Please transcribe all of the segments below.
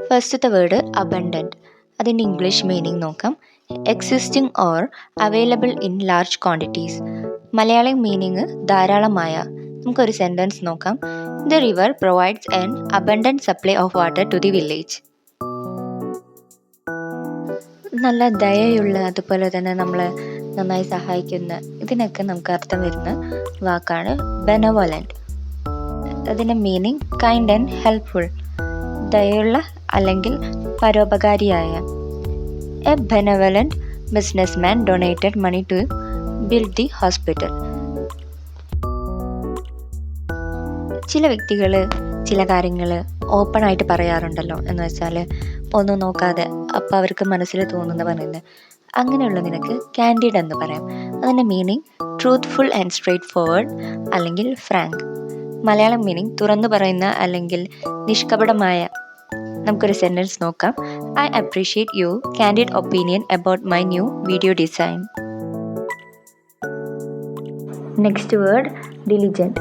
ഫസ്റ്റത്തെ word abundant. അതിൻ്റെ English meaning നോക്കാം. Existing or available in large quantities. Malayalam meaning ധാരാളമായ. നമുക്കൊരു സെൻറ്റൻസ് നോക്കാം. The river provides an abundant supply of water to the village. നല്ല ദയയുള്ള, അതുപോലെ തന്നെ നമ്മളെ നന്നായി സഹായിക്കുന്ന, ഇതിനൊക്കെ നമുക്ക് അർത്ഥം വരുന്ന വാക്കാണ് ബെനവോലൻറ്റ്. അതിൻ്റെ മീനിങ് കൈൻഡ് ആൻഡ് ഹെൽപ്ഫുൾ, ദയുള്ള അല്ലെങ്കിൽ പരോപകാരിയായ. A benevolent businessman donated money to build the hospital. ചില വ്യക്തികൾ ചില കാര്യങ്ങൾ ഓപ്പണായിട്ട് പറയാറുണ്ടല്ലോ, എന്ന് വെച്ചാൽ ഒന്നും നോക്കാതെ അപ്പോൾ അവർക്ക് മനസ്സിൽ തോന്നുന്ന പറയുന്നത്. അങ്ങനെയുള്ള നിനക്ക് കാൻഡിഡ് എന്ന് പറയാം. അതിൻ്റെ meaning truthful and straightforward അല്ലെങ്കിൽ ഫ്രാങ്ക്. മലയാളം മീനിങ് തുറന്നു പറയുന്ന അല്ലെങ്കിൽ നിഷ്കപടമായ. നമുക്കൊരു സെൻറ്റൻസ് നോക്കാം. I appreciate your candid opinion about my new video design. Next word diligent.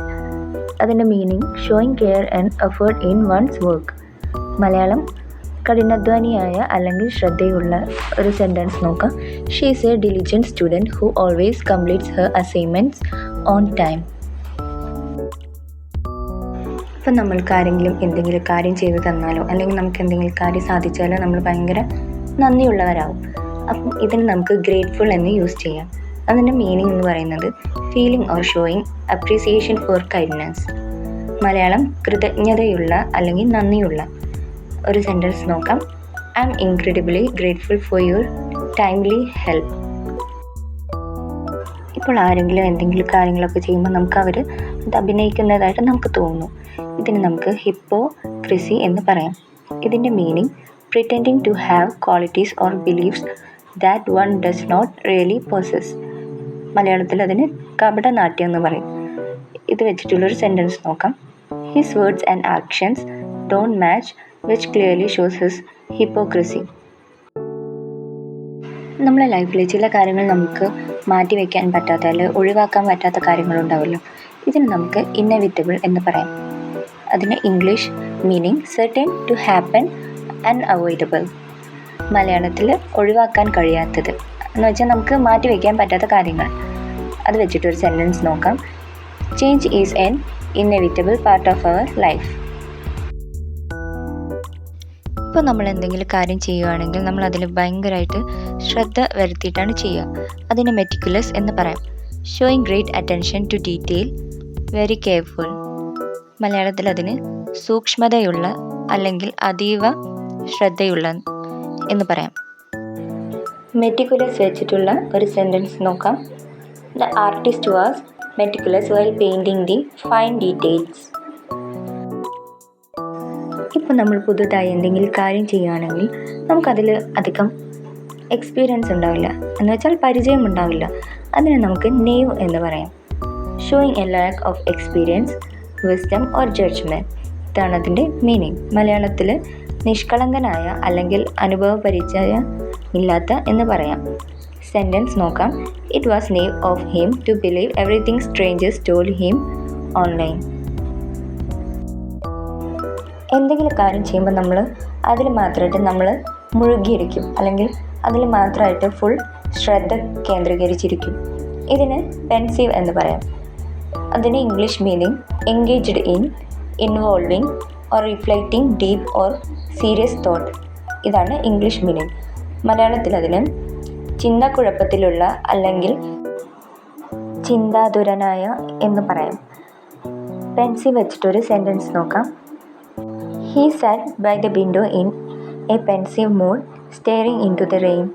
അതിൻ്റെ meaning showing care and effort in one's work. Malayalam കഠിനാധ്വാനിയായ അല്ലെങ്കിൽ ശ്രദ്ധയുള്ള. ഒരു സെൻറ്റൻസ് നോക്കാം. She is a diligent student who always completes her assignments on time. ഇപ്പം നമ്മൾക്ക് ആരെങ്കിലും എന്തെങ്കിലും കാര്യം ചെയ്തു തന്നാലോ അല്ലെങ്കിൽ നമുക്ക് എന്തെങ്കിലും കാര്യം സാധിച്ചാലോ നമ്മൾ ഭയങ്കര നന്ദിയുള്ളവരാകും. അപ്പം ഇതിന് നമുക്ക് ഗ്രേറ്റ്ഫുൾ എന്ന് യൂസ് ചെയ്യാം. അതിൻ്റെ മീനിങ് എന്ന് പറയുന്നത് feeling or showing appreciation for kindness. Malayalam കൃതജ്ഞതയുള്ള അല്ലെങ്കിൽ നന്ദിയുള്ള. ഒരു സെൻറ്റൻസ് നോക്കാം. I am incredibly grateful for your timely help. ഇപ്പോൾ ആരെങ്കിലും എന്തെങ്കിലും കാര്യങ്ങളൊക്കെ ചെയ്യുമ്പോൾ നമുക്ക് അവർ അത് അഭിനയിക്കുന്നതായിട്ട് നമുക്ക് തോന്നുന്നു. ഇതിന് നമുക്ക് ഹിപ്പോക്രസി എന്ന് പറയാം. ഇതിൻ്റെ meaning pretending to have qualities or beliefs that one does not really possess. മലയാളത്തിൽ അതിന് കപടനാട്യം എന്ന് പറയും. ഇത് വെച്ചിട്ടുള്ളൊരു സെൻറ്റൻസ് നോക്കാം. His words and actions don't match which clearly shows his hypocrisy. നമ്മളെ ലൈഫിൽ ചില കാര്യങ്ങൾ നമുക്ക് മാറ്റി വയ്ക്കാൻ പറ്റാത്ത അല്ലെങ്കിൽ ഒഴിവാക്കാൻ പറ്റാത്ത കാര്യങ്ങളുണ്ടാവുമല്ലോ. ഇതിന് നമുക്ക് ഇന്നെവിറ്റബിൾ എന്ന് പറയാം. അതിന് English meaning certain to happen unavoidable. മലയാളത്തിൽ ഒഴിവാക്കാൻ കഴിയാത്തത് എന്ന് വെച്ചാൽ നമുക്ക് മാറ്റി വയ്ക്കാൻ പറ്റാത്ത കാര്യങ്ങൾ. അത് വെച്ചിട്ടൊരു സെൻറ്റൻസ് നോക്കാം. Change is an inevitable part of our life. ഇപ്പോൾ നമ്മൾ എന്തെങ്കിലും കാര്യം ചെയ്യുകയാണെങ്കിൽ നമ്മൾ അതിൽ ഭയങ്കരമായിട്ട് ശ്രദ്ധ വരുത്തിയിട്ടാണ് ചെയ്യുക. അതിന് മെറ്റിക്കുലസ് എന്ന് പറയാം. Showing great attention to detail, very careful. മലയാളത്തിൽ അതിന് സൂക്ഷ്മതയുള്ള അല്ലെങ്കിൽ അതീവ ശ്രദ്ധയുള്ള എന്ന് പറയാം. മെറ്റിക്കുലസ് വെച്ചിട്ടുള്ള ഒരു സെൻറ്റൻസ് നോക്കാം. The artist was meticulous while painting the fine details. ഇപ്പോൾ നമ്മൾ പുതുതായി എന്തെങ്കിലും കാര്യം ചെയ്യുകയാണെങ്കിൽ നമുക്കതിൽ അധികം എക്സ്പീരിയൻസ് ഉണ്ടാവില്ല, എന്ന് വെച്ചാൽ പരിചയം ഉണ്ടാവില്ല. അതിന് നമുക്ക് നെയ്വ് എന്ന് പറയാം. Showing a lack of experience, wisdom or judgment. ഇതാണ് അതിൻ്റെ മീനിങ്. മലയാളത്തിൽ നിഷ്കളങ്കനായ അല്ലെങ്കിൽ അനുഭവ പരിചയം ഇല്ലാത്ത എന്ന് പറയാം. സെൻറ്റൻസ് നോക്കാം. It was naive of him to believe everything strangers told him online. എന്തെങ്കിലും കാര്യം ചെയ്യുമ്പോൾ നമ്മൾ അതിൽ മാത്രമായിട്ട് നമ്മൾ മുഴുകിയിരിക്കും അല്ലെങ്കിൽ അതിൽ മാത്രമായിട്ട് ഫുൾ ശ്രദ്ധ കേന്ദ്രീകരിച്ചിരിക്കും. ഇതിന് പെൻസീവ് എന്ന് പറയാം. അതിന് English meaning engaged in, involving or reflecting deep or serious thought. ഇതാണ് ഇംഗ്ലീഷ് മീനിങ്. മലയാളത്തിൽ അതിന് ചിന്താക്കുഴപ്പത്തിലുള്ള അല്ലെങ്കിൽ ചിന്താതുരനായ എന്ന് പറയാം. പെൻസീവ് വെച്ചിട്ടൊരു സെൻറ്റൻസ് നോക്കാം. He sat by the window in a pensive mood, staring into the rain.